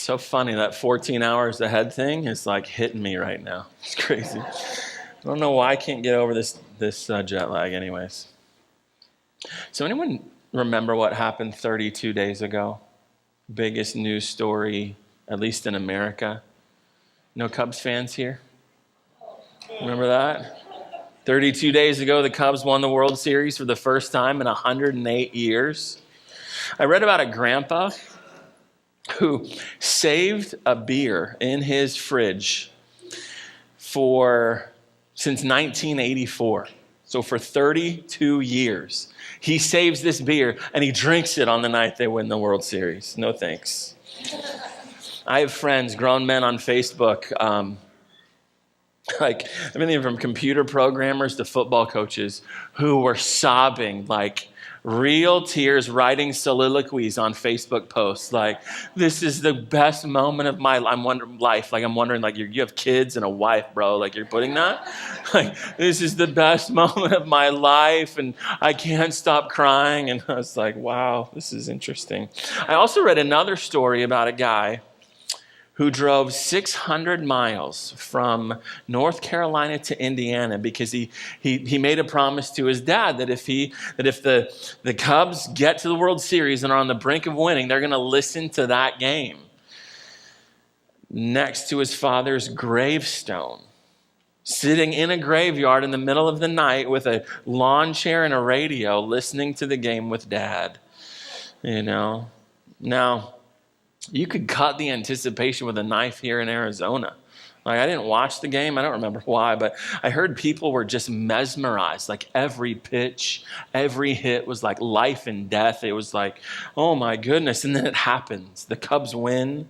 So funny, that 14 hours ahead thing is like hitting me right now. It's crazy. I don't know why I can't get over this jet lag anyways. So anyone remember what happened 32 days ago? Biggest news story, at least in America. No Cubs fans here? Remember that? 32 days ago, the Cubs won the World Series for the first time in 108 years. I read about a grandpa who saved a beer in his fridge since 1984. So for 32 years, he saves this beer and he drinks it on the night they win the World Series. No thanks. I have friends, grown men on Facebook, like everything from computer programmers to football coaches who were sobbing, like real tears, writing soliloquies on Facebook posts. Like, this is the best moment of my life. Like, I'm wondering, like, you have kids and a wife, bro. Like, you're putting that? Like, this is the best moment of my life, and I can't stop crying. And I was like, wow, this is interesting. I also read another story about a guy who drove 600 miles from North Carolina to Indiana because he made a promise to his dad that if the Cubs get to the World Series and are on the brink of winning, they're going to listen to that game next to his father's gravestone, sitting in a graveyard in the middle of the night with a lawn chair and a radio, listening to the game with dad. Now, you could cut the anticipation with a knife here in Arizona. Like, I didn't watch the game. I don't remember why, but I heard people were just mesmerized. Like, every pitch, every hit was like life and death. It was like, oh my goodness. And then it happens. The Cubs win.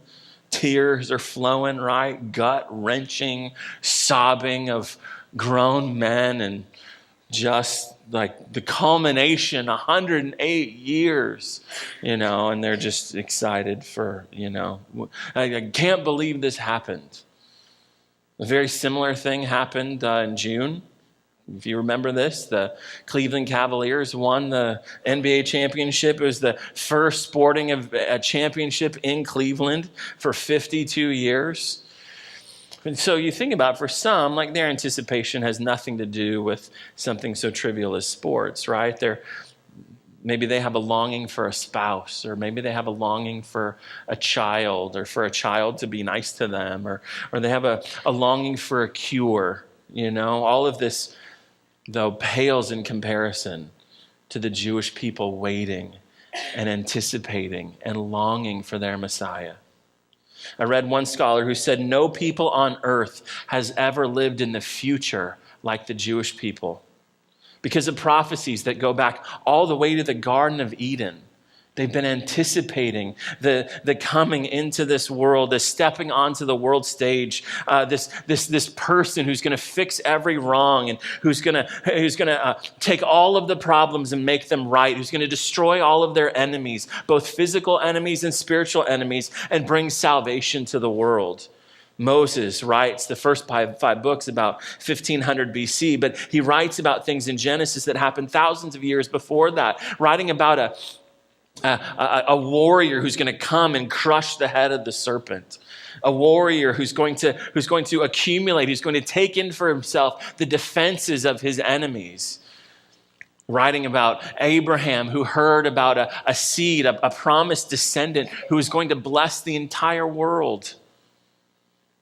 Tears are flowing, right? Gut-wrenching, sobbing of grown men, and just like the culmination, 108 years, and they're just excited for, I can't believe this happened. A very similar thing happened in June. If you remember this, the Cleveland Cavaliers won the NBA championship. It was the first sporting a championship in Cleveland for 52 years. And so you think about, for some, like, their anticipation has nothing to do with something so trivial as sports, right? Maybe they have a longing for a spouse, or maybe they have a longing for a child, or for a child to be nice to them, or they have a longing for a cure. All of this, though, pales in comparison to the Jewish people waiting and anticipating and longing for their Messiah. I read one scholar who said, no people on earth has ever lived in the future like the Jewish people. Because of prophecies that go back all the way to the Garden of Eden. They've been anticipating the coming into this world, the stepping onto the world stage, this person who's going to fix every wrong, and who's going to take all of the problems and make them right, who's going to destroy all of their enemies, both physical enemies and spiritual enemies, and bring salvation to the world. Moses writes the first five books about 1500 BC, but he writes about things in Genesis that happened thousands of years before that, writing about a warrior who's going to come and crush the head of the serpent. A warrior who's going to accumulate, who's going to take in for himself the defenses of his enemies. Writing about Abraham, who heard about a seed, a promised descendant who was going to bless the entire world.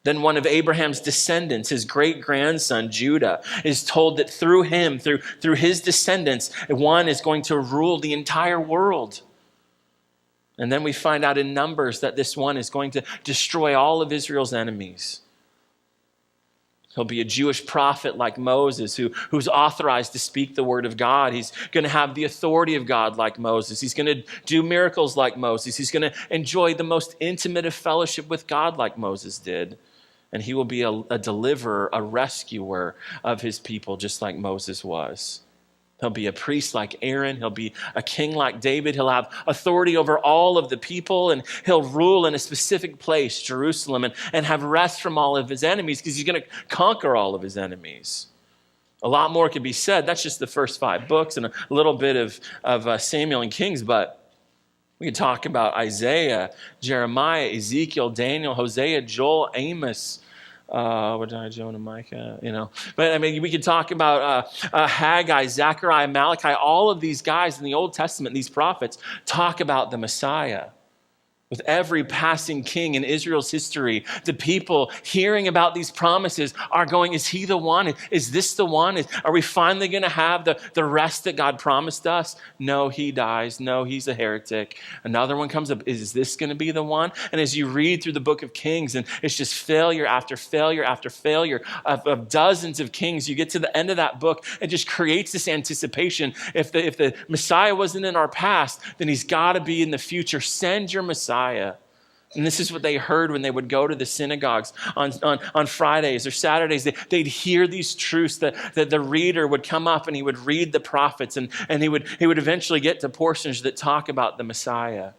Then one of Abraham's descendants, his great-grandson, Judah, is told that through him, through his descendants, one is going to rule the entire world. And then we find out in Numbers that this one is going to destroy all of Israel's enemies. He'll be a Jewish prophet like Moses, who's authorized to speak the word of God. He's going to have the authority of God like Moses. He's going to do miracles like Moses. He's going to enjoy the most intimate of fellowship with God like Moses did. And he will be a deliverer, a rescuer of his people, just like Moses was. He'll be a priest like Aaron. He'll be a king like David. He'll have authority over all of the people, and he'll rule in a specific place, Jerusalem, and have rest from all of his enemies, because he's going to conquer all of his enemies. A lot more could be said. That's just the first 5 books and a little bit of Samuel and Kings, but We could talk about Isaiah, Jeremiah, Ezekiel, Daniel, Hosea, Joel, Amos, Jonah, Micah, But I mean, we could talk about Haggai, Zechariah, Malachi. All of these guys in the Old Testament, these prophets, talk about the Messiah. With every passing king in Israel's history, the people hearing about these promises are going, is he the one? Is this the one? Are we finally going to have the rest that God promised us? No, he dies. No, he's a heretic. Another one comes up. Is this going to be the one? And as you read through the book of Kings, and it's just failure after failure after failure of dozens of kings, you get to the end of that book, it just creates this anticipation. If the Messiah wasn't in our past, then he's got to be in the future. Send your Messiah. And this is what they heard when they would go to the synagogues on Fridays or Saturdays. They'd hear these truths that the reader would come up and he would read the prophets, and he would eventually get to portions that talk about the Messiah.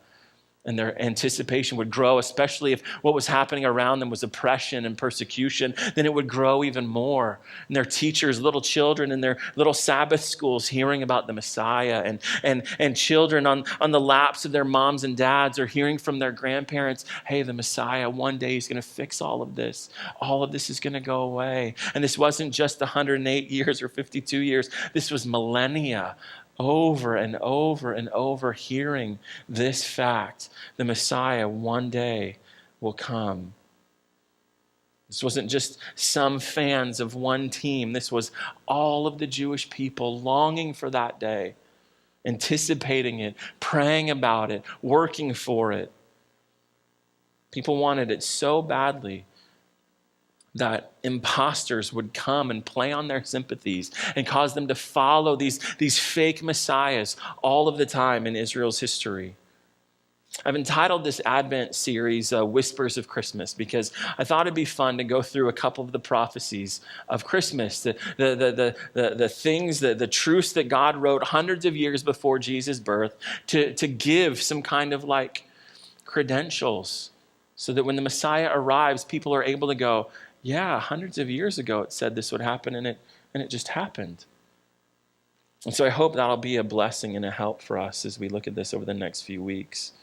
And their anticipation would grow, especially if what was happening around them was oppression and persecution. Then it would grow even more. And their teachers, little children in their little Sabbath schools hearing about the Messiah, and children on the laps of their moms and dads are hearing from their grandparents, hey, the Messiah, one day he's going to fix all of this. All of this is going to go away. And this wasn't just 108 years or 52 years. This was millennia. Over and over and over, hearing this fact, the Messiah one day will come. This wasn't just some fans of one team. This was all of the Jewish people longing for that day, anticipating it, praying about it, working for it. People wanted it so badly that imposters would come and play on their sympathies and cause them to follow these fake messiahs all of the time in Israel's history. I've entitled this Advent series Whispers of Christmas because I thought it'd be fun to go through a couple of the prophecies of Christmas, the things, the truths that God wrote hundreds of years before Jesus' birth to give some kind of like credentials so that when the Messiah arrives, people are able to go, yeah, hundreds of years ago it said this would happen, and it just happened. And so I hope that'll be a blessing and a help for us as we look at this over the next few weeks.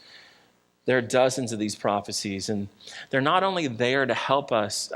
There are dozens of these prophecies, and they're not only there to help us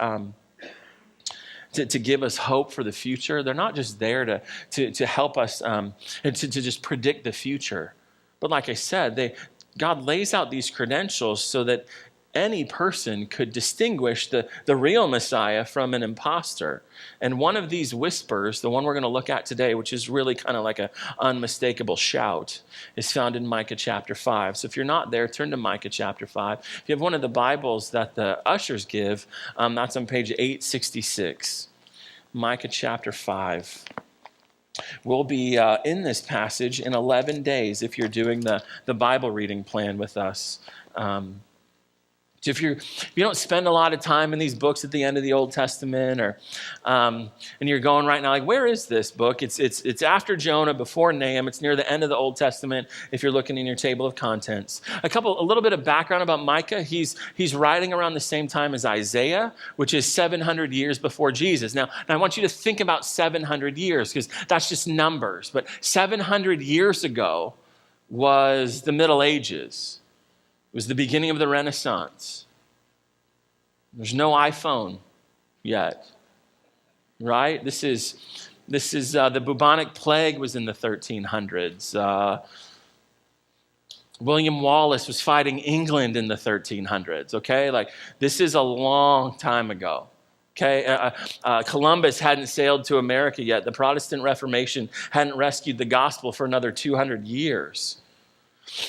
to give us hope for the future. They're not just there to help us and to just predict the future. But like I said, God lays out these credentials so that any person could distinguish the real Messiah from an imposter. And one of these whispers, the one we're going to look at today, which is really kind of like an unmistakable shout, is found in Micah chapter 5. So if you're not there, turn to Micah chapter 5. If you have one of the Bibles that the ushers give, that's on page 866. Micah chapter 5. We'll be in this passage in 11 days if you're doing the Bible reading plan with us. If you don't spend a lot of time in these books at the end of the Old Testament, or and you're going right now, like, where is this book? It's after Jonah, before Nahum. It's near the end of the Old Testament if you're looking in your table of contents. A little bit of background about Micah. He's writing around the same time as Isaiah, which is 700 years before Jesus. Now I want you to think about 700 years because that's just numbers. But 700 years ago was the Middle Ages. It was the beginning of the Renaissance. There's no iPhone yet, right? This is the bubonic plague was in the 1300s. William Wallace was fighting England in the 1300s. Okay, like this is a long time ago. Okay, Columbus hadn't sailed to America yet. The Protestant Reformation hadn't rescued the gospel for another 200 years.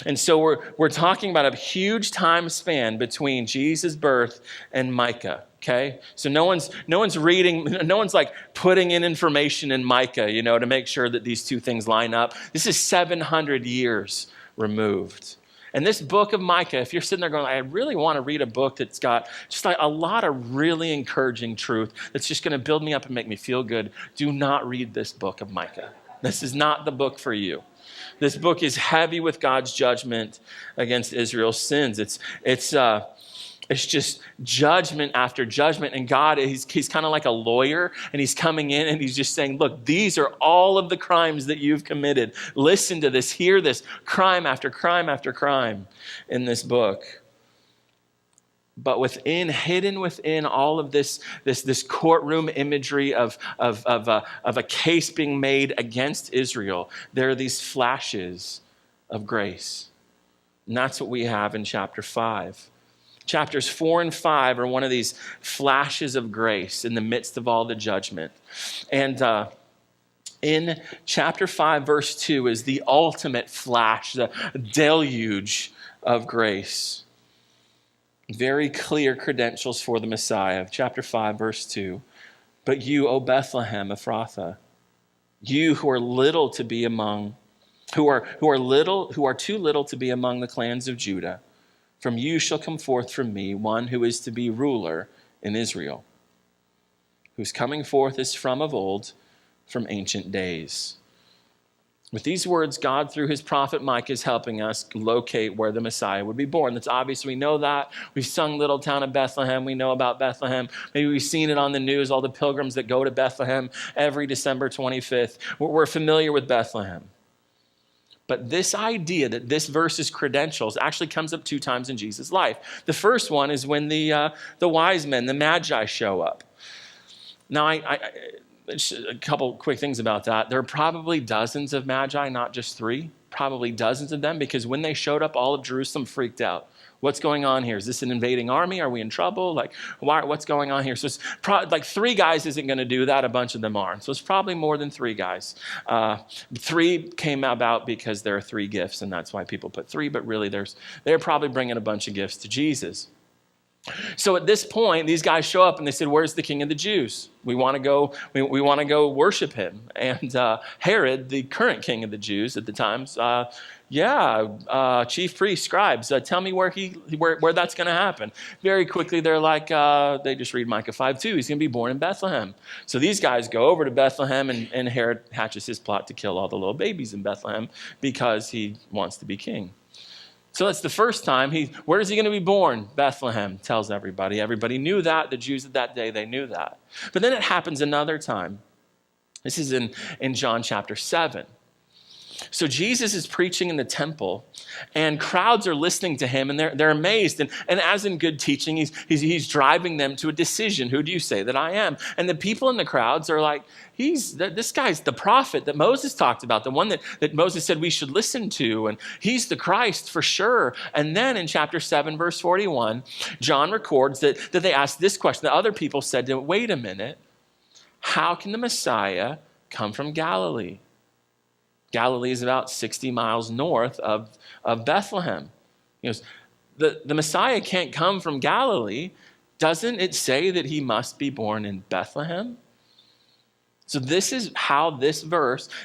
And so we're talking about a huge time span between Jesus' birth and Micah, okay? So no one's reading, no one's like putting in information in Micah, to make sure that these two things line up. This is 700 years removed. And this book of Micah, if you're sitting there going, I really want to read a book that's got just like a lot of really encouraging truth that's just going to build me up and make me feel good, do not read this book of Micah. This is not the book for you. This book is heavy with God's judgment against Israel's sins. It's It's just judgment after judgment. And God, he's kind of like a lawyer, and he's coming in and he's just saying, look, these are all of the crimes that you've committed. Listen to this, hear this, crime after crime after crime in this book. But hidden within all of this courtroom imagery of a case being made against Israel, there are these flashes of grace. And that's what we have in chapter 5. Chapters 4 and 5 are one of these flashes of grace in the midst of all the judgment. And in chapter 5, verse 2 is the ultimate flash, the deluge of grace. Very clear credentials for the Messiah. Chapter 5, verse 2. But you, O Bethlehem Ephrathah, you who are little to be among, who are too little to be among the clans of Judah, from you shall come forth from me one who is to be ruler in Israel, whose coming forth is from of old, from ancient days. With these words, God, through his prophet Micah, is helping us locate where the Messiah would be born. That's obvious. We know that. We've sung Little Town of Bethlehem. We know about Bethlehem. Maybe we've seen it on the news, all the pilgrims that go to Bethlehem every December 25th. We're familiar with Bethlehem. But this idea that this verse's credentials actually comes up 2 times in Jesus' life. The first one is when the wise men, the magi, show up. Now, a couple quick things about that. There are probably dozens of magi, not just 3. Probably dozens of them, because when they showed up, all of Jerusalem freaked out. What's going on here? Is this an invading army? Are we in trouble? What's going on here? So it's like 3 guys isn't going to do that. A bunch of them are. So it's probably more than 3 guys. 3 came about because there are 3 gifts, and that's why people put 3. But really, they're probably bringing a bunch of gifts to Jesus. So at this point, these guys show up and they said, "Where's the King of the Jews? We want to go. We want to go worship him." And Herod, the current king of the Jews at the time, chief priests, scribes, tell me where that's going to happen. Very quickly, they're like, they just read Micah 5:2. He's going to be born in Bethlehem. So these guys go over to Bethlehem, and Herod hatches his plot to kill all the little babies in Bethlehem because he wants to be king. So that's the first time. Where is he going to be born? Bethlehem, tells everybody. Everybody knew that. The Jews of that day, they knew that. But then it happens another time. This is in John chapter 7. So Jesus is preaching in the temple, and crowds are listening to him, and they're amazed. And as in good teaching, he's driving them to a decision. Who do you say that I am? And the people in the crowds are like, this guy's the prophet that Moses talked about, the one that Moses said we should listen to, and he's the Christ for sure. And then in chapter 7, verse 41, John records that they asked this question. The other people said, wait a minute, how can the Messiah come from Galilee? Galilee is about 60 miles north of Bethlehem. The Messiah can't come from Galilee. Doesn't it say that he must be born in Bethlehem? So this is how this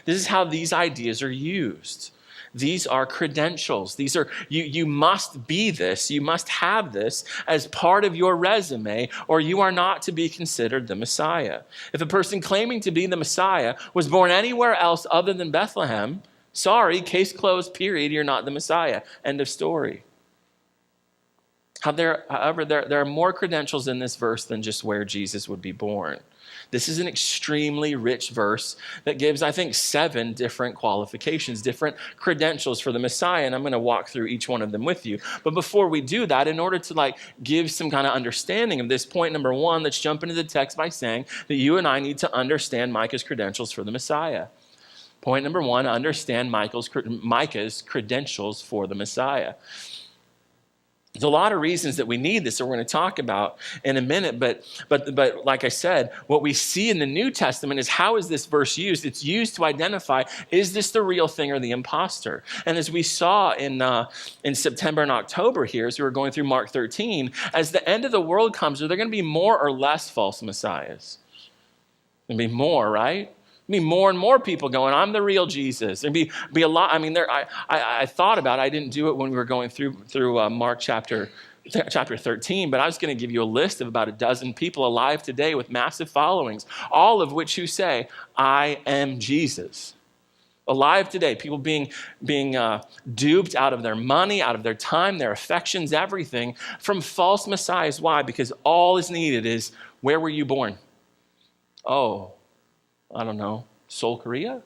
is how these ideas are used. These are credentials. These are, you must be this, you must have this as part of your resume, or you are not to be considered the Messiah. If a person claiming to be the Messiah was born anywhere else other than Bethlehem, sorry, case closed, period, you're not the Messiah. End of story. However, there are more credentials in this verse than just where Jesus would be born. This is an extremely rich verse that gives, I think, 7 different qualifications, different credentials for the Messiah, and I'm going to walk through each one of them with you. But before we do that, in order to give some kind of understanding of this, point number 1, let's jump into the text by saying that you and I need to understand Micah's credentials for the Messiah. Point number 1, understand Micah's credentials for the Messiah. There's a lot of reasons that we need this that we're going to talk about in a minute, but like I said, what we see in the New Testament is how is this verse used? It's used to identify, is this the real thing or the imposter? And as we saw in September and October here, as we were going through Mark 13, as the end of the world comes, are there going to be more or less false messiahs? There'll be more, right? Be more and more people going, I'm the real Jesus. There'd be a lot. I mean, I thought about it. I didn't do it when we were going through Mark chapter 13, but I was going to give you a list of about a dozen people alive today with massive followings, all of which who say, I am Jesus. Alive today, people being duped out of their money, out of their time, their affections, everything from false messiahs. Why? Because all is needed is, where were you born? Oh, I don't know, Seoul, Korea?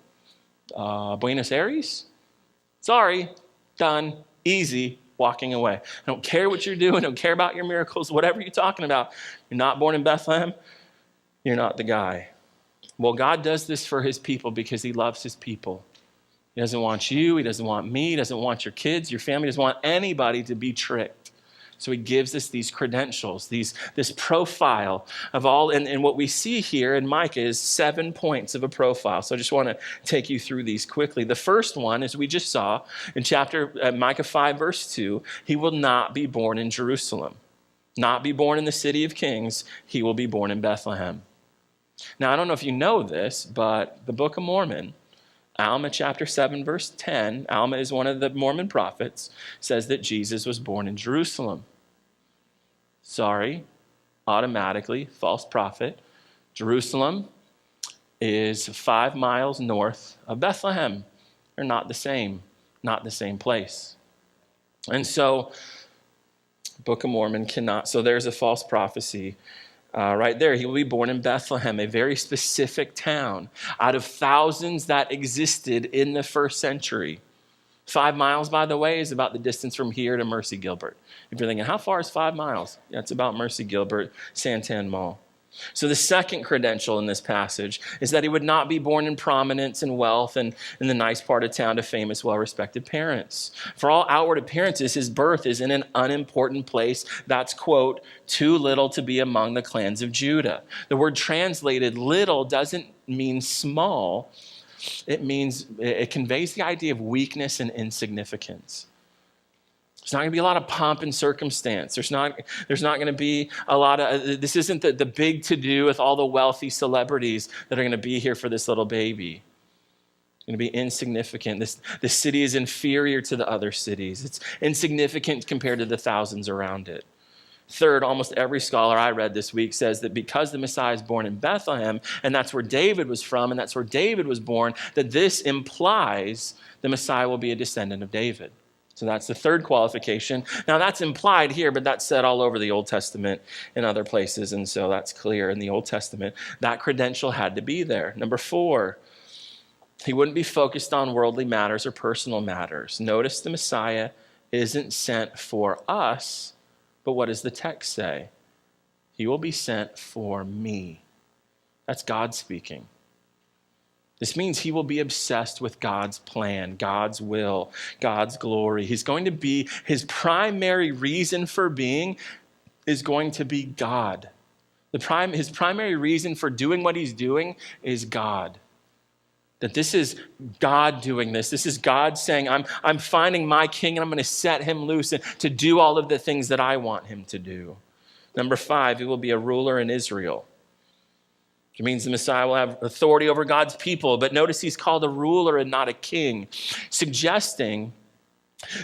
Buenos Aires? Sorry, done, easy, walking away. I don't care what you're doing, I don't care about your miracles, whatever you're talking about. You're not born in Bethlehem, you're not the guy. Well, God does this for his people because he loves his people. He doesn't want you, he doesn't want me, he doesn't want your kids, your family, he doesn't want anybody to be tricked. So he gives us these credentials, this profile of all, and what we see here in Micah is 7 points of a profile. So I just want to take you through these quickly. The first one, as we just saw in Micah 5, verse 2, he will not be born in Jerusalem, not be born in the city of kings, he will be born in Bethlehem. Now, I don't know if you know this, but the Book of Mormon, Alma chapter 7, verse 10, Alma is one of the Mormon prophets, says that Jesus was born in Jerusalem. Sorry, automatically, false prophet. Jerusalem is 5 miles north of Bethlehem. They're not the same place. And so, Book of Mormon cannot, so there's a false prophecy. Right there, he will be born in Bethlehem, a very specific town out of thousands that existed in the first century. 5 miles, by the way, is about the distance from here to Mercy Gilbert. If you're thinking, how far is 5 miles? Yeah, it's about Mercy Gilbert, Santan Mall. So the second credential in this passage is that he would not be born in prominence and wealth and in the nice part of town to famous, well-respected parents. For all outward appearances, his birth is in an unimportant place that's, quote, too little to be among the clans of Judah. The word translated little doesn't mean small. It conveys the idea of weakness and insignificance. There's not going to be a lot of pomp and circumstance. There's not going to be a lot of, this isn't the big to-do with all the wealthy celebrities that are going to be here for this little baby. It's going to be insignificant. This city is inferior to the other cities. It's insignificant compared to the thousands around it. Third, almost every scholar I read this week says that because the Messiah is born in Bethlehem, and that's where David was from, and that's where David was born, that this implies the Messiah will be a descendant of David. So that's the third qualification. Now that's implied here, but that's said all over the Old Testament and other places, and so that's clear in the Old Testament. That credential had to be there. Number 4, he wouldn't be focused on worldly matters or personal matters. Notice the Messiah isn't sent for us, but what does the text say? He will be sent for me. That's God speaking. This means he will be obsessed with God's plan, God's will, God's glory. He's going to be, his primary reason for being is going to be God. His primary reason for doing what he's doing is God. That this is God doing this. This is God saying, I'm finding my king and I'm going to set him loose to do all of the things that I want him to do. Number 5, he will be a ruler in Israel. It means the Messiah will have authority over God's people, but notice he's called a ruler and not a king, suggesting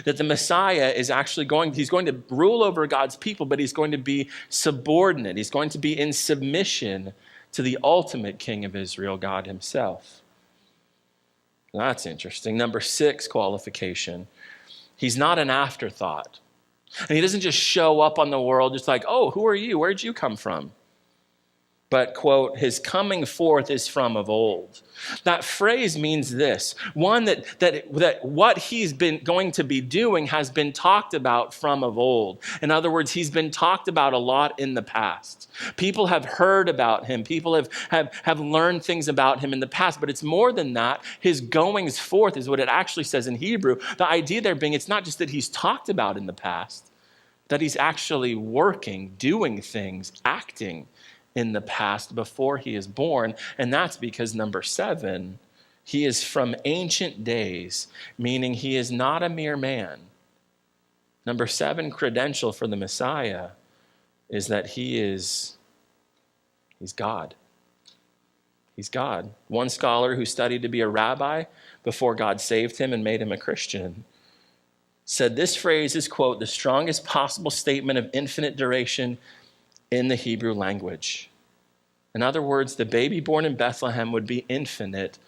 that the Messiah is actually he's going to rule over God's people, but he's going to be subordinate. He's going to be in submission to the ultimate king of Israel, God himself. That's interesting. Number 6 qualification, he's not an afterthought. And he doesn't just show up on the world just like, oh, who are you? Where'd you come from? But, quote, his coming forth is from of old. That phrase means this, one, that what he's been going to be doing has been talked about from of old. In other words, he's been talked about a lot in the past. People have heard about him. People have learned things about him in the past, but it's more than that. His goings forth is what it actually says in Hebrew. The idea there being, it's not just that he's talked about in the past, that he's actually working, doing things, acting in the past before he is born. And that's because number 7, he is from ancient days, meaning he is not a mere man. Number 7 credential for the Messiah is that he's God. He's God. One scholar who studied to be a rabbi before God saved him and made him a Christian said this phrase is, quote, the strongest possible statement of infinite duration in the Hebrew language. In other words, the baby born in Bethlehem would be infinite,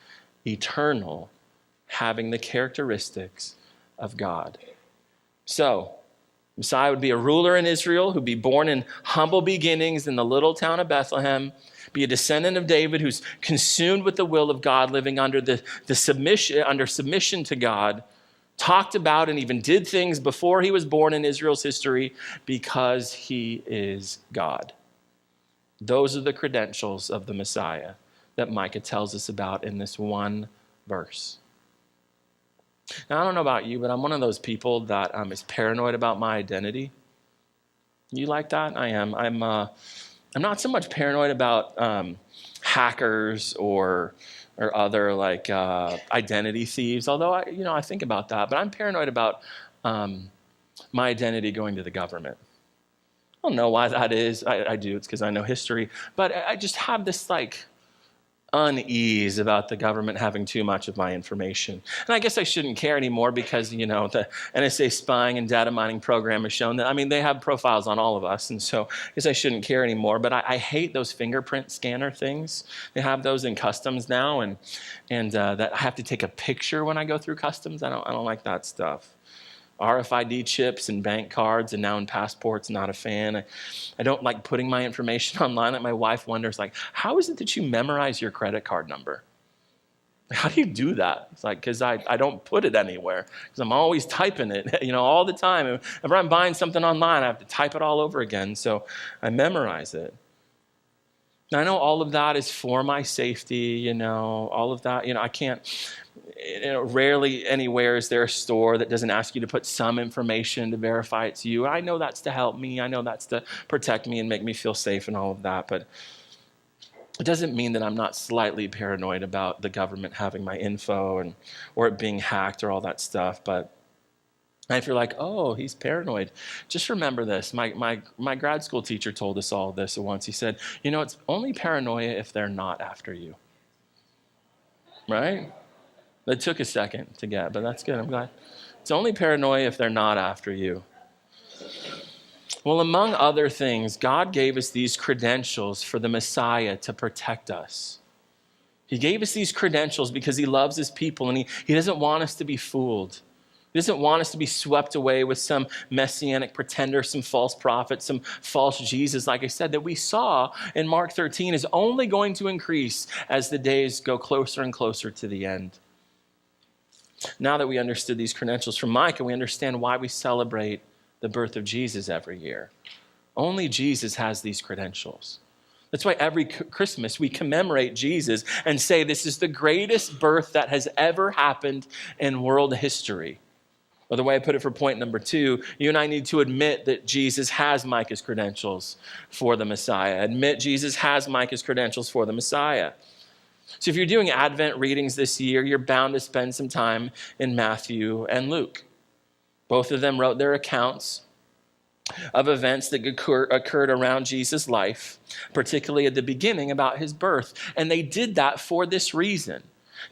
eternal, having the characteristics of God. So, Messiah would be a ruler in Israel who'd be born in humble beginnings in the little town of Bethlehem, be a descendant of David who's consumed with the will of God, living under submission to God, talked about and even did things before he was born in Israel's history because he is God. Those are the credentials of the Messiah that Micah tells us about in this one verse. Now, I don't know about you, but I'm one of those people that is paranoid about my identity. You like that? I am. I'm not so much paranoid about hackers or other like identity thieves, although I think about that. But I'm paranoid about my identity going to the government. I don't know why that is. I do. It's because I know history. But I just have this like unease about the government having too much of my information. And I guess I shouldn't care anymore because, the NSA spying and data mining program has shown that, they have profiles on all of us. And so I guess I shouldn't care anymore. But I hate those fingerprint scanner things. They have those in customs now. And that I have to take a picture when I go through customs. I don't like that stuff. RFID chips and bank cards and now in passports, not a fan. I don't like putting my information online. Like my wife wonders, like, how is it that you memorize your credit card number? How do you do that? It's like, because I don't put it anywhere because I'm always typing it, all the time. If I'm buying something online, I have to type it all over again. So I memorize it. Now, I know all of that is for my safety, all of that, I can't, rarely anywhere is there a store that doesn't ask you to put some information to verify it's you. I know that's to help me. I know that's to protect me and make me feel safe and all of that. But it doesn't mean that I'm not slightly paranoid about the government having my info or it being hacked or all that stuff. But if you're like, oh, he's paranoid, just remember this. My grad school teacher told us all this once. He said, it's only paranoia if they're not after you. Right? That took a second to get, but that's good. I'm glad. It's only paranoia if they're not after you. Well, among other things, God gave us these credentials for the Messiah to protect us. He gave us these credentials because he loves his people and he doesn't want us to be fooled. He doesn't want us to be swept away with some messianic pretender, some false prophet, some false Jesus, like I said, that we saw in Mark 13 is only going to increase as the days go closer and closer to the end. Now that we understood these credentials from Micah, we understand why we celebrate the birth of Jesus every year. Only Jesus has these credentials. That's why every Christmas we commemorate Jesus and say this is the greatest birth that has ever happened in world history. Or the way I put it for point number 2, you and I need to admit that Jesus has Micah's credentials for the Messiah. Admit Jesus has Micah's credentials for the Messiah. So if you're doing Advent readings this year, you're bound to spend some time in Matthew and Luke. Both of them wrote their accounts of events that occurred around Jesus' life, particularly at the beginning about his birth. And they did that for this reason,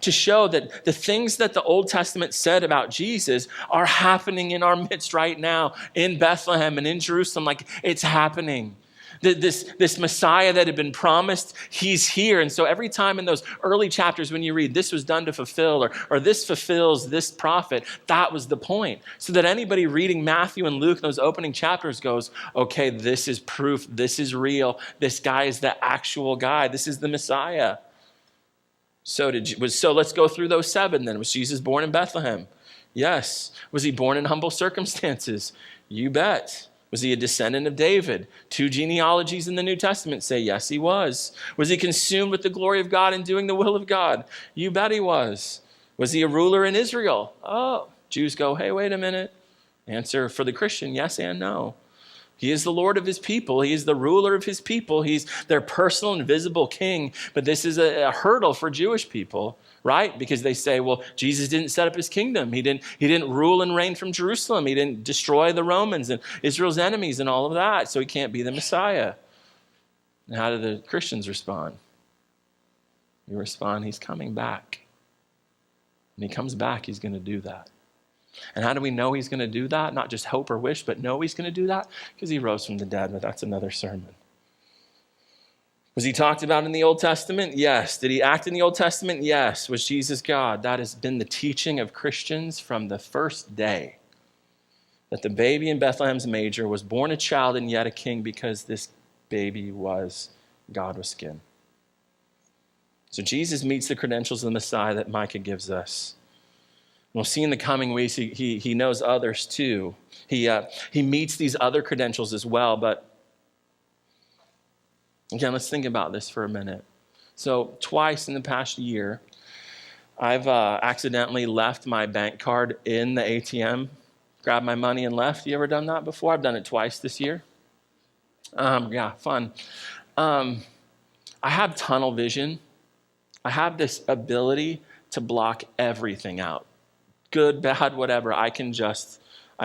to show that the things that the Old Testament said about Jesus are happening in our midst right now, in Bethlehem and in Jerusalem, like it's happening. This Messiah that had been promised, he's here. And so every time in those early chapters when you read, this was done to fulfill, or this fulfills this prophet, that was the point. So that anybody reading Matthew and Luke, those opening chapters goes, okay, this is proof, this is real, this guy is the actual guy, this is the Messiah. So let's go through those 7 then. Was Jesus born in Bethlehem? Yes. Was he born in humble circumstances? You bet. Was he a descendant of David? 2 genealogies in the New Testament say, yes, he was. Was he consumed with the glory of God and doing the will of God? You bet he was. Was he a ruler in Israel? Oh, Jews go, hey, wait a minute. Answer for the Christian, yes and no. He is the Lord of his people. He is the ruler of his people. He's their personal and visible king. But this is a hurdle for Jewish people, right? Because they say, well, Jesus didn't set up his kingdom. He didn't rule and reign from Jerusalem. He didn't destroy the Romans and Israel's enemies and all of that. So he can't be the Messiah. And how do the Christians respond? You respond, he's coming back. When he comes back, he's going to do that. And how do we know he's going to do that? Not just hope or wish, but know he's going to do that? Because he rose from the dead, but that's another sermon. Was he talked about in the Old Testament? Yes. Did he act in the Old Testament? Yes. Was Jesus God? That has been the teaching of Christians from the first day. That the baby in Bethlehem's manger was born a child and yet a king because this baby was God with skin. So Jesus meets the credentials of the Messiah that Micah gives us. We'll see in the coming weeks, he knows others too. He meets these other credentials as well. But again, let's think about this for a minute. So twice in the past year, I've accidentally left my bank card in the ATM, grabbed my money and left. You ever done that before? I've done it twice this year. Yeah, fun. I have tunnel vision. I have this ability to block everything out. Good, bad, whatever. I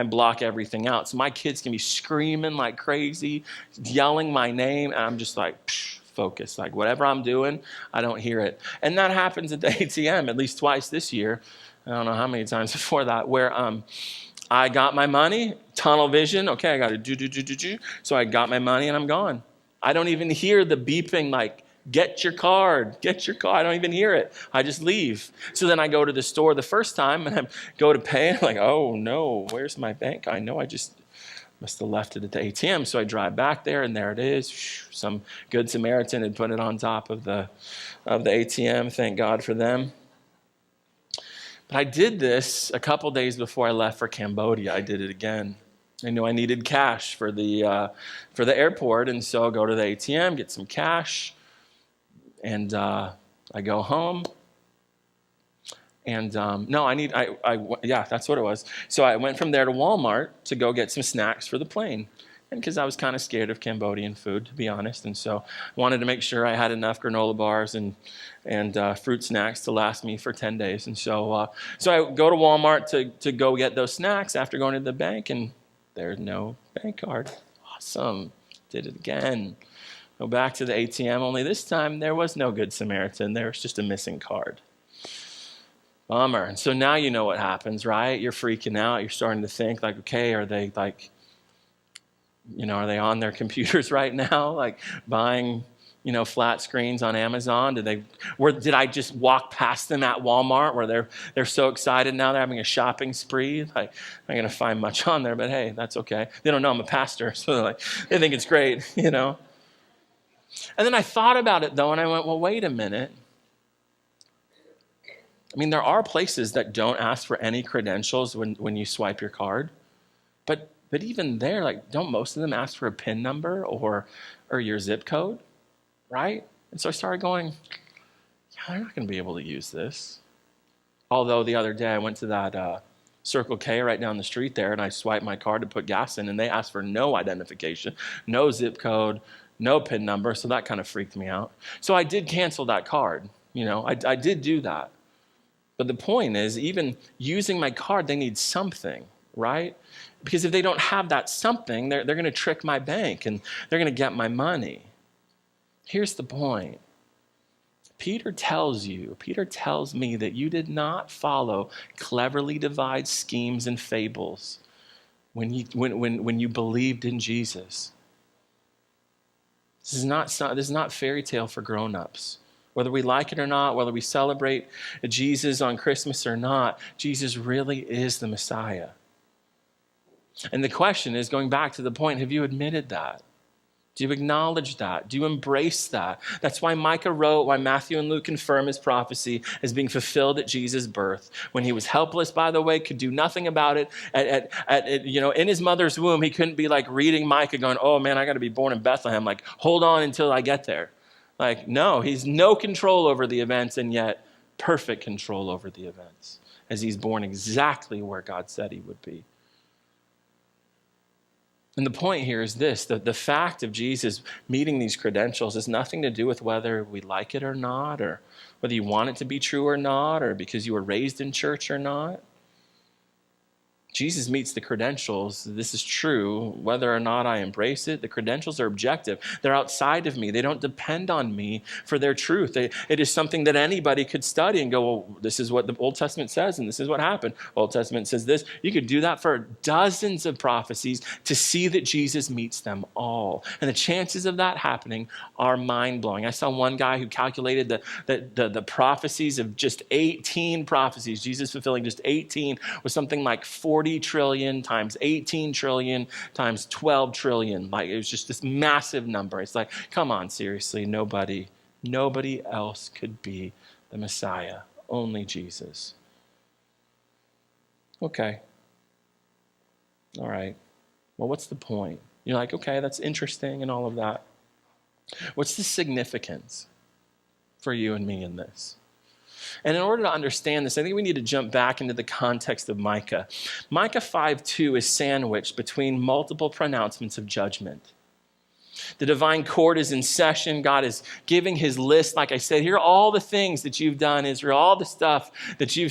block everything out. So my kids can be screaming like crazy, yelling my name, and I'm just like, focus. Like whatever I'm doing, I don't hear it. And that happens at the ATM at least twice this year. I don't know how many times before that, where I got my money, tunnel vision. Okay, I got to do. So I got my money and I'm gone. I don't even hear the beeping like, get your card. I don't even hear it. I just leave. So then I go to the store the first time and I go to pay. And I'm like, oh no, where's my bank? I know I just must have left it at the ATM. So I drive back there and there it is. Some good Samaritan had put it on top of the ATM. Thank God for them. But I did this a couple days before I left for Cambodia. I did it again. I knew I needed cash for the airport. And so I go to the ATM, get some cash. And I go home, and that's what it was. So I went from there to Walmart to go get some snacks for the plane, and because I was kind of scared of Cambodian food, to be honest, and so I wanted to make sure I had enough granola bars and fruit snacks to last me for 10 days. And so I go to Walmart to go get those snacks after going to the bank, and there's no bank card. Awesome, did it again. Go back to the ATM, only this time there was no good Samaritan. There was just a missing card. Bummer. And so now you know what happens, right? You're freaking out. You're starting to think like, okay, are they are they on their computers right now? Like buying, flat screens on Amazon? Did I just walk past them at Walmart where they're so excited now they're having a shopping spree? Like, I'm not going to find much on there, but hey, that's okay. They don't know I'm a pastor, so they think it's great, And then I thought about it, though, and I went, well, wait a minute. I mean, there are places that don't ask for any credentials when you swipe your card. But even there, don't most of them ask for a PIN number or your zip code, right? And so I started going, yeah, they're not going to be able to use this. Although the other day I went to that Circle K right down the street there, and I swiped my card to put gas in, and they asked for no identification, no zip code, no PIN number, so that kind of freaked me out. So I did cancel that card. I did do that. But the point is, even using my card, they need something, right? Because if they don't have that something, they're going to trick my bank and they're going to get my money. Here's the point. Peter tells me that you did not follow cleverly devised schemes and fables when you believed in Jesus. This is not fairy tale for grown-ups. Whether we like it or not, whether we celebrate Jesus on Christmas or not, Jesus really is the Messiah. And the question is, going back to the point, have you admitted that? Do you acknowledge that? Do you embrace that? That's why Micah wrote, why Matthew and Luke confirm his prophecy as being fulfilled at Jesus' birth. When he was helpless, by the way, could do nothing about it. In his mother's womb, he couldn't be reading Micah going, oh man, I got to be born in Bethlehem. Hold on until I get there. No, he's no control over the events and yet perfect control over the events as he's born exactly where God said he would be. And the point here is this, the fact of Jesus meeting these credentials has nothing to do with whether we like it or not, or whether you want it to be true or not, or because you were raised in church or not. Jesus meets the credentials. This is true. Whether or not I embrace it, the credentials are objective. They're outside of me. They don't depend on me for their truth. It is something that anybody could study and go, well, this is what the Old Testament says, and this is what happened. Old Testament says this. You could do that for dozens of prophecies to see that Jesus meets them all. And the chances of that happening are mind-blowing. I saw one guy who calculated the prophecies of just 18 prophecies, Jesus fulfilling just 18, was something like 40 trillion times 18 trillion times 12 trillion. Like, it was just this massive number. It's like, come on, seriously, nobody else could be the Messiah, only Jesus. Okay. All right. Well, what's the point? You're like, okay, that's interesting and all of that. What's the significance for you and me in this? And in order to understand this, I think we need to jump back into the context of Micah. Micah 5:2 is sandwiched between multiple pronouncements of judgment. The divine court is in session. God is giving his list. Like I said, here are all the things that you've done, Israel, all the stuff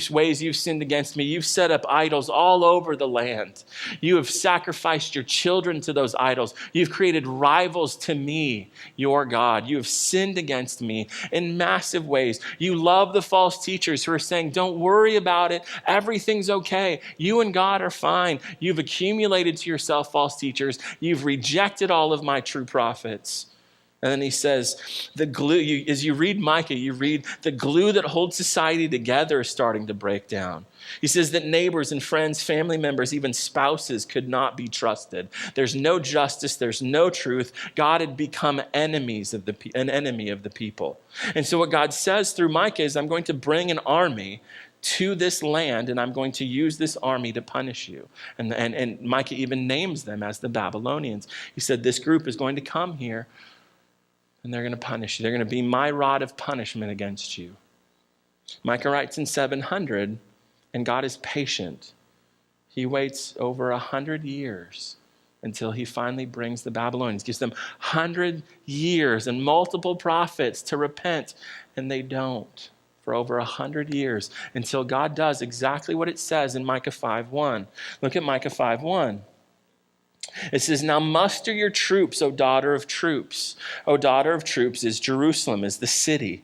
ways you've sinned against me. You've set up idols all over the land. You have sacrificed your children to those idols. You've created rivals to me, your God. You have sinned against me in massive ways. You love the false teachers who are saying, don't worry about it. Everything's okay. You and God are fine. You've accumulated to yourself false teachers. You've rejected all of my true prophets. And then he says, the glue, as you read Micah, you read the glue that holds society together is starting to break down. He says that neighbors and friends, family members, even spouses could not be trusted. There's no justice. There's no truth. God had become an enemy of the people. And so what God says through Micah is, I'm going to bring an army to this land, and I'm going to use this army to punish you. And Micah even names them as the Babylonians. He said, this group is going to come here, and they're going to punish you. They're going to be my rod of punishment against you. Micah writes in 700, and God is patient. He waits over 100 years until he finally brings the Babylonians. Gives them 100 years and multiple prophets to repent, and they don't. For over 100 years, until God does exactly what it says in Micah 5:1. Look at Micah 5:1. It says, now muster your troops, O daughter of troops. O daughter of troops is Jerusalem, is the city.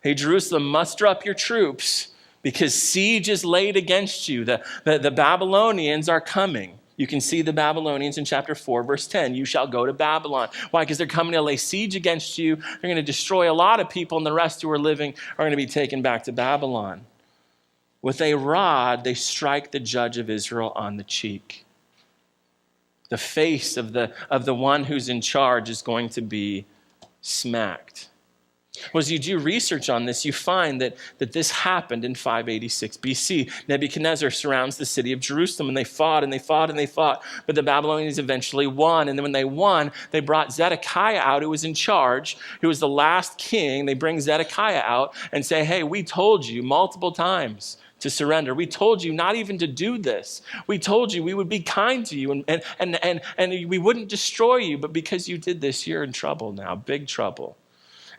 Hey, Jerusalem, muster up your troops, because siege is laid against you. The Babylonians are coming. You can see the Babylonians in chapter 4, verse 10. You shall go to Babylon. Why? Because they're coming to lay siege against you. They're going to destroy a lot of people, and the rest who are living are going to be taken back to Babylon. With a rod, they strike the judge of Israel on the cheek. The face of the one who's in charge is going to be smacked. Well, as you do research on this, you find that this happened in 586 BC. Nebuchadnezzar surrounds the city of Jerusalem, and they fought, and they fought, and they fought. But the Babylonians eventually won. And then when they won, they brought Zedekiah out, who was in charge, who was the last king. They bring Zedekiah out and say, hey, we told you multiple times to surrender. We told you not even to do this. We told you we would be kind to you and we wouldn't destroy you. But because you did this, you're in trouble now, big trouble.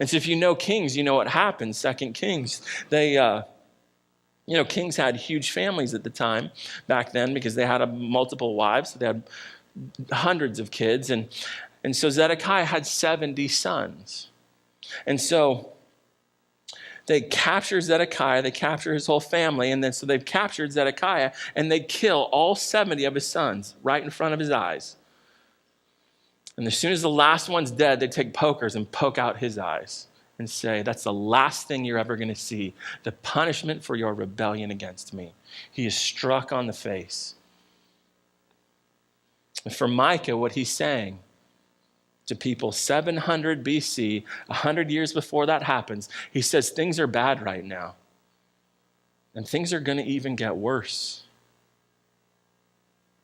And so if you know Kings, you know what happens. 2 Kings, kings had huge families at the time back then because they had multiple wives. They had hundreds of kids. And so Zedekiah had 70 sons. And so they capture Zedekiah, they capture his whole family, and then so they've captured Zedekiah, and they kill all 70 of his sons right in front of his eyes. And as soon as the last one's dead, they take pokers and poke out his eyes and say, that's the last thing you're ever going to see, the punishment for your rebellion against me. He is struck on the face. And for Micah, what he's saying to people 700 BC, 100 years before that happens, he says things are bad right now. And things are going to even get worse.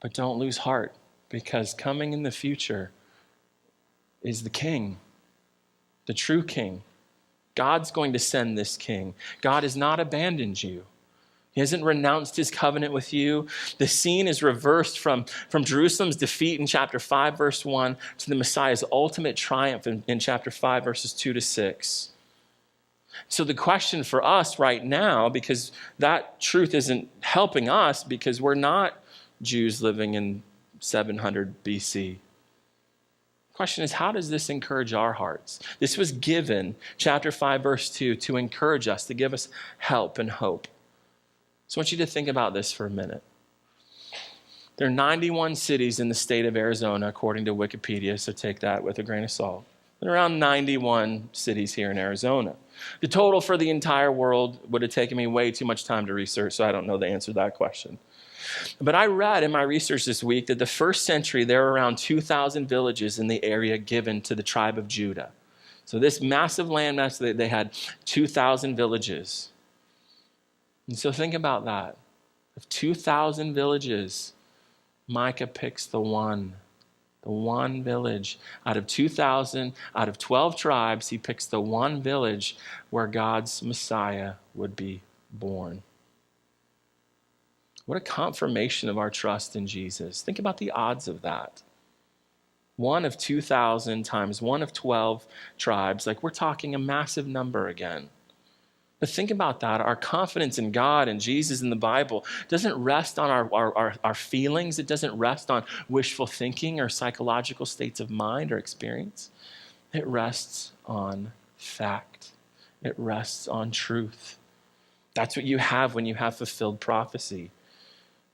But don't lose heart, because coming in the future is the king, the true king. God's going to send this king. God has not abandoned you. He hasn't renounced his covenant with you. The scene is reversed from Jerusalem's defeat in chapter 5, verse 1, to the Messiah's ultimate triumph in chapter 5, verses 2 to 6. So the question for us right now, because that truth isn't helping us, because we're not Jews living in 700 BC. Question is, how does this encourage our hearts? This was given, chapter 5, verse 2, to encourage us, to give us help and hope. So I want you to think about this for a minute. There are 91 cities in the state of Arizona, according to Wikipedia, so take that with a grain of salt. There are around 91 cities here in Arizona. The total for the entire world would have taken me way too much time to research, so I don't know the answer to that question. But I read in my research this week that the first century, there were around 2,000 villages in the area given to the tribe of Judah. So this massive landmass, they had 2,000 villages. And so think about that. Of 2,000 villages, Micah picks the one village. Out of 2,000, out of 12 tribes, he picks the one village where God's Messiah would be born. What a confirmation of our trust in Jesus. Think about the odds of that. 1 of 2,000 times 1 of 12 tribes. Like, we're talking a massive number again. But think about that. Our confidence in God and Jesus in the Bible doesn't rest on our feelings. It doesn't rest on wishful thinking or psychological states of mind or experience. It rests on fact. It rests on truth. That's what you have when you have fulfilled prophecy.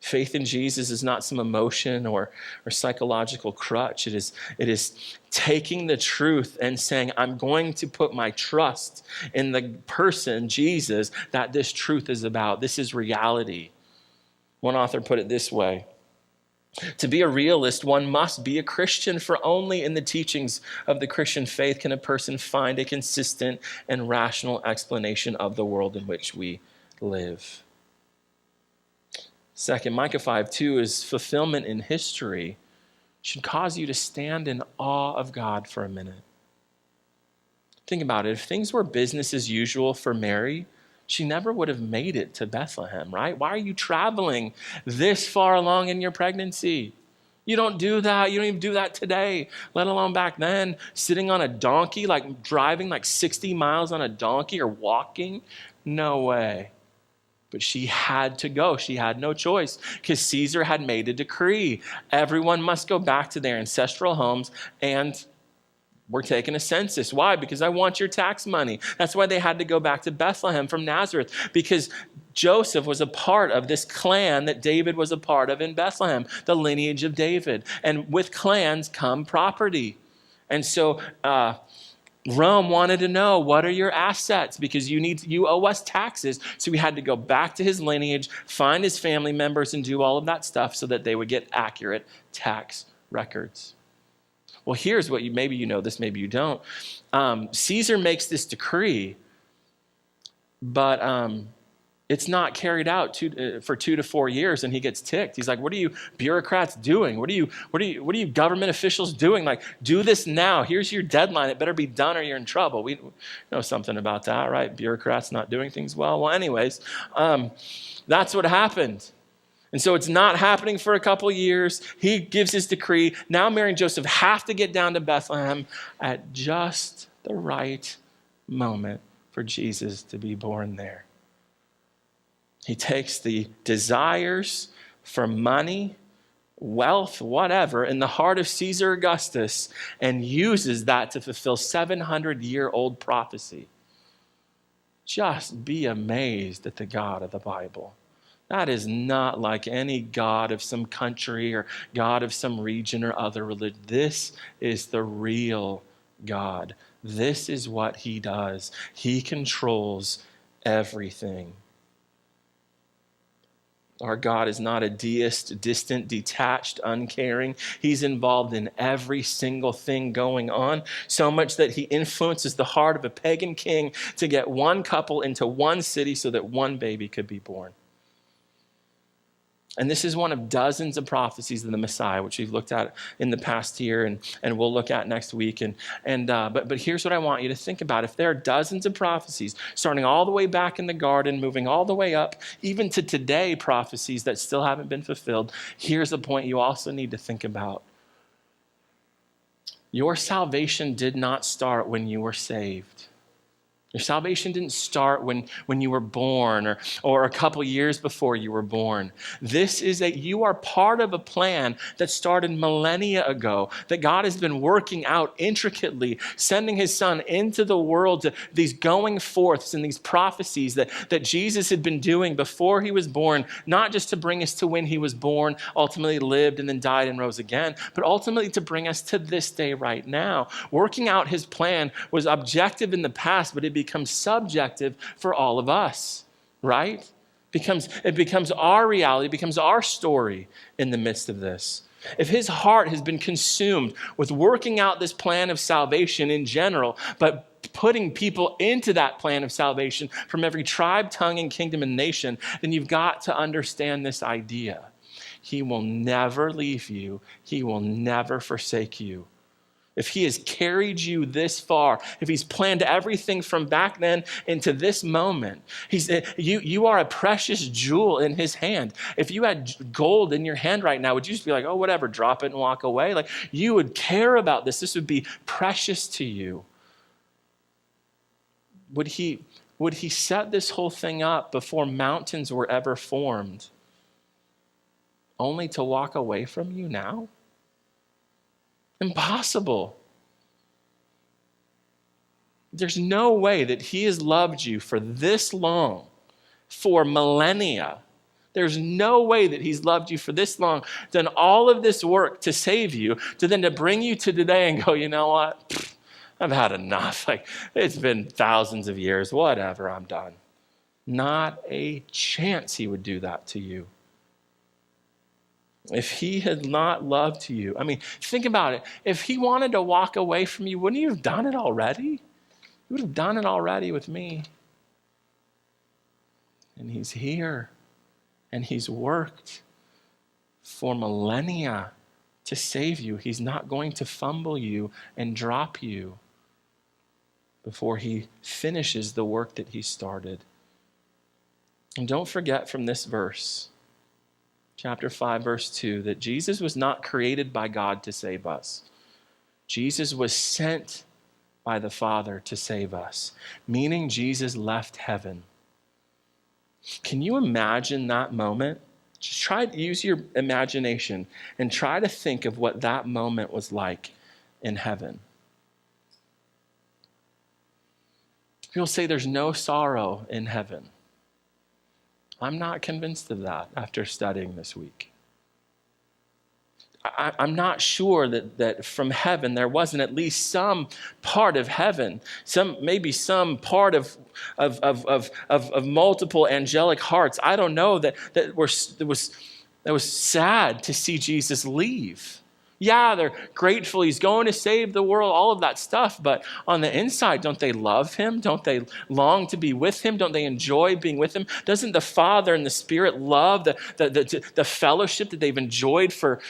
Faith in Jesus is not some emotion or psychological crutch. It is taking the truth and saying, I'm going to put my trust in the person, Jesus, that this truth is about. This is reality. One author put it this way: to be a realist, one must be a Christian, for only in the teachings of the Christian faith can a person find a consistent and rational explanation of the world in which we live. Second, Micah 5:2 is fulfillment in history should cause you to stand in awe of God for a minute. Think about it. If things were business as usual for Mary, she never would have made it to Bethlehem, right? Why are you traveling this far along in your pregnancy? You don't do that. You don't even do that today, let alone back then. Sitting on a donkey, like driving like 60 miles on a donkey or walking? No way. But she had to go. She had no choice because Caesar had made a decree. Everyone must go back to their ancestral homes, and we're taking a census. Why? Because I want your tax money. That's why they had to go back to Bethlehem from Nazareth, because Joseph was a part of this clan that David was a part of in Bethlehem, the lineage of David. And with clans come property. And so Rome wanted to know, what are your assets? Because you owe us taxes. So we had to go back to his lineage, find his family members, and do all of that stuff so that they would get accurate tax records. Well, here's what maybe you know this, maybe you don't. Caesar makes this decree, but it's not carried out for 2 to 4 years, and he gets ticked. He's like, what are you bureaucrats doing? What are you government officials doing? Like, do this now. Here's your deadline. It better be done or you're in trouble. We know something about that, right? Bureaucrats not doing things well. Well, anyways, that's what happened. And so it's not happening for a couple years. He gives his decree. Now Mary and Joseph have to get down to Bethlehem at just the right moment for Jesus to be born there. He takes the desires for money, wealth, whatever, in the heart of Caesar Augustus and uses that to fulfill 700-year-old prophecy. Just be amazed at the God of the Bible. That is not like any God of some country or God of some region or other religion. This is the real God. This is what he does. He controls everything. Our God is not a deist, distant, detached, uncaring. He's involved in every single thing going on, so much that he influences the heart of a pagan king to get one couple into one city so that one baby could be born. And this is one of dozens of prophecies of the Messiah, which we've looked at in the past year and we'll look at next week. But here's what I want you to think about. If there are dozens of prophecies, starting all the way back in the garden, moving all the way up, even to today, prophecies that still haven't been fulfilled, here's the point you also need to think about. Your salvation did not start when you were saved. Your salvation didn't start when you were born or a couple years before you were born. This is you are part of a plan that started millennia ago, that God has been working out intricately, sending his son into the world to these going forths and these prophecies that Jesus had been doing before he was born, not just to bring us to when he was born, ultimately lived and then died and rose again, but ultimately to bring us to this day right now. Working out his plan was objective in the past, but it becomes subjective for all of us, right? It becomes our reality, it becomes our story in the midst of this. If his heart has been consumed with working out this plan of salvation in general, but putting people into that plan of salvation from every tribe, tongue, and kingdom and nation, then you've got to understand this idea. He will never leave you. He will never forsake you. If he has carried you this far, if he's planned everything from back then into this moment, you are a precious jewel in his hand. If you had gold in your hand right now, would you just be like, oh, whatever, drop it and walk away? Like, you would care about this. This would be precious to you. Would he set this whole thing up before mountains were ever formed, only to walk away from you now? Impossible. There's no way that he has loved you for this long, for millennia. There's no way that he's loved you for this long, done all of this work to save you, to then to bring you to today and go, you know what? I've had enough. Like, it's been thousands of years, whatever, I'm done. Not a chance he would do that to you. If he had not loved you, I mean, think about it. If he wanted to walk away from you, wouldn't he have done it already? He would have done it already with me. And he's here, and he's worked for millennia to save you. He's not going to fumble you and drop you before he finishes the work that he started. And don't forget from this verse, chapter 5, verse 2, that Jesus was not created by God to save us. Jesus was sent by the Father to save us, meaning Jesus left heaven. Can you imagine that moment? Just try to use your imagination and try to think of what that moment was like in heaven. People say there's no sorrow in heaven. I'm not convinced of that after studying this week. I'm not sure that from heaven there wasn't at least some part of heaven, maybe some part of multiple angelic hearts. I don't know that was sad to see Jesus leave. Yeah, they're grateful he's going to save the world, all of that stuff. But on the inside, don't they love him? Don't they long to be with him? Don't they enjoy being with him? Doesn't the Father and the Spirit love the fellowship that they've enjoyed for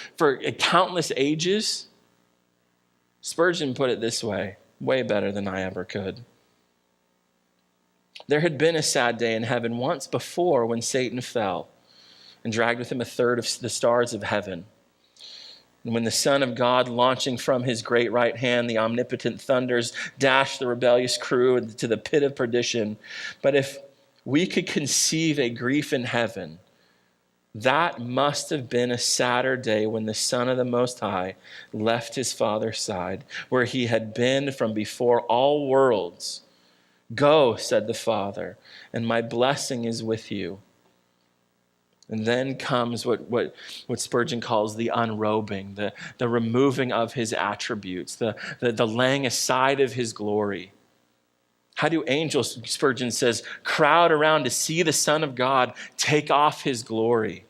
countless ages? Spurgeon put it this way, way better than I ever could. There had been a sad day in heaven once before when Satan fell and dragged with him a third of the stars of heaven. And when the Son of God, launching from his great right hand, the omnipotent thunders dashed the rebellious crew into the pit of perdition. But if we could conceive a grief in heaven, that must have been a sadder day when the Son of the Most High left his Father's side, where he had been from before all worlds. Go, said the Father, and my blessing is with you. And then comes what Spurgeon calls the unrobing, the removing of his attributes, the laying aside of his glory. How do angels, Spurgeon says, crowd around to see the Son of God take off his glory?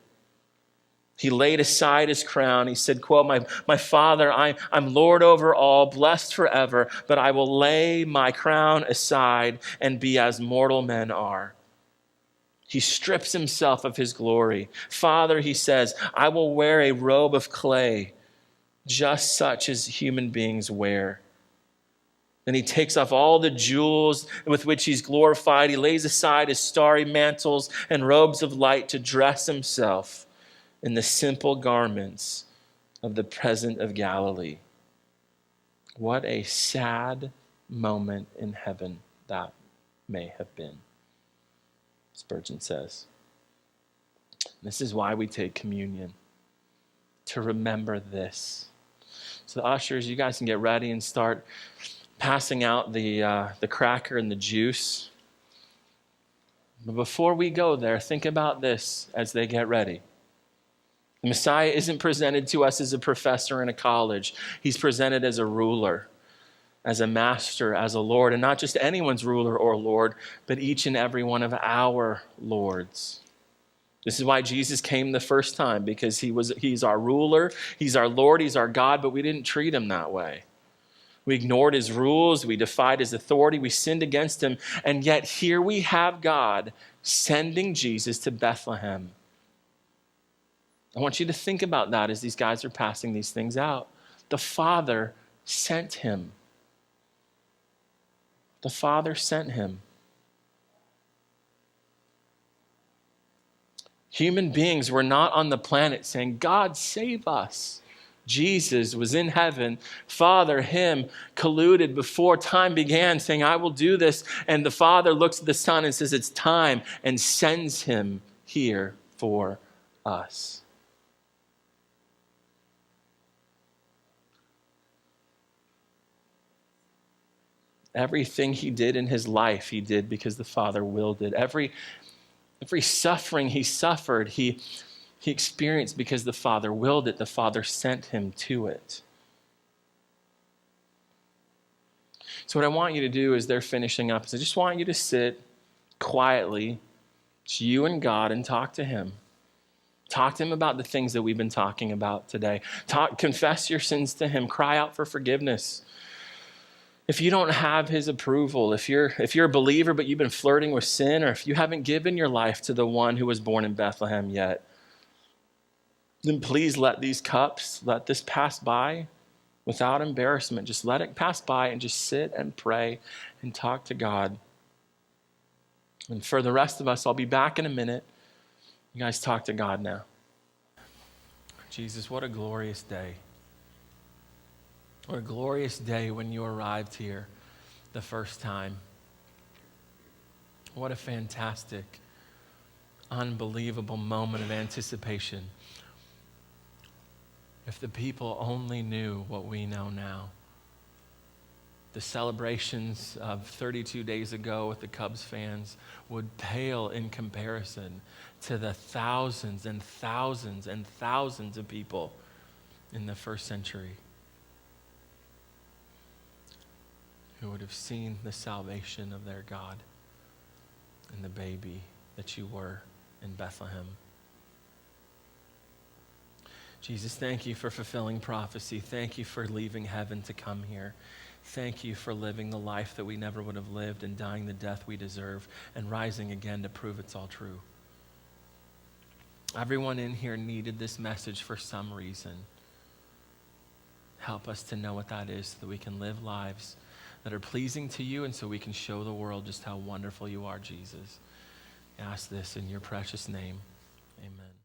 He laid aside his crown. He said, quote, my Father, I'm Lord over all, blessed forever, but I will lay my crown aside and be as mortal men are. He strips himself of his glory. Father, he says, I will wear a robe of clay, just such as human beings wear. Then he takes off all the jewels with which he's glorified. He lays aside his starry mantles and robes of light to dress himself in the simple garments of the peasant of Galilee. What a sad moment in heaven that may have been. Spurgeon says. This is why we take communion, to remember this. So the ushers, you guys can get ready and start passing out the cracker and the juice. But before we go there, think about this as they get ready. The Messiah isn't presented to us as a professor in a college. He's presented as a ruler, as a master, as a Lord, and not just anyone's ruler or Lord, but each and every one of our Lords. This is why Jesus came the first time, because he's our ruler, he's our Lord, he's our God, but we didn't treat him that way. We ignored his rules, we defied his authority, we sinned against him, and yet here we have God sending Jesus to Bethlehem. I want you to think about that as these guys are passing these things out. The Father sent him. The Father sent him. Human beings were not on the planet saying, God, save us. Jesus was in heaven. Father, him, colluded before time began, saying, I will do this. And the Father looks at the Son and says, it's time, and sends him here for us. Everything he did in his life, he did because the Father willed it. Every suffering he suffered, he experienced because the Father willed it. The Father sent him to it. So what I want you to do as they're finishing up is I just want you to sit quietly, it's you and God, and talk to him. Talk to him about the things that we've been talking about today. Confess your sins to him. Cry out for forgiveness. If you don't have his approval, if you're a believer but you've been flirting with sin, or if you haven't given your life to the one who was born in Bethlehem yet, then please let these cups, let this pass by without embarrassment. Just let it pass by and just sit and pray and talk to God. And for the rest of us, I'll be back in a minute. You guys talk to God now. Jesus, what a glorious day. What a glorious day when you arrived here the first time. What a fantastic, unbelievable moment of anticipation. If the people only knew what we know now. The celebrations of 32 days ago with the Cubs fans would pale in comparison to the thousands and thousands and thousands of people in the first century who would have seen the salvation of their God and the baby that you were in Bethlehem. Jesus, thank you for fulfilling prophecy. Thank you for leaving heaven to come here. Thank you for living the life that we never would have lived and dying the death we deserve and rising again to prove it's all true. Everyone in here needed this message for some reason. Help us to know what that is so that we can live lives that are pleasing to you and so we can show the world just how wonderful you are, Jesus. I ask this in your precious name. Amen.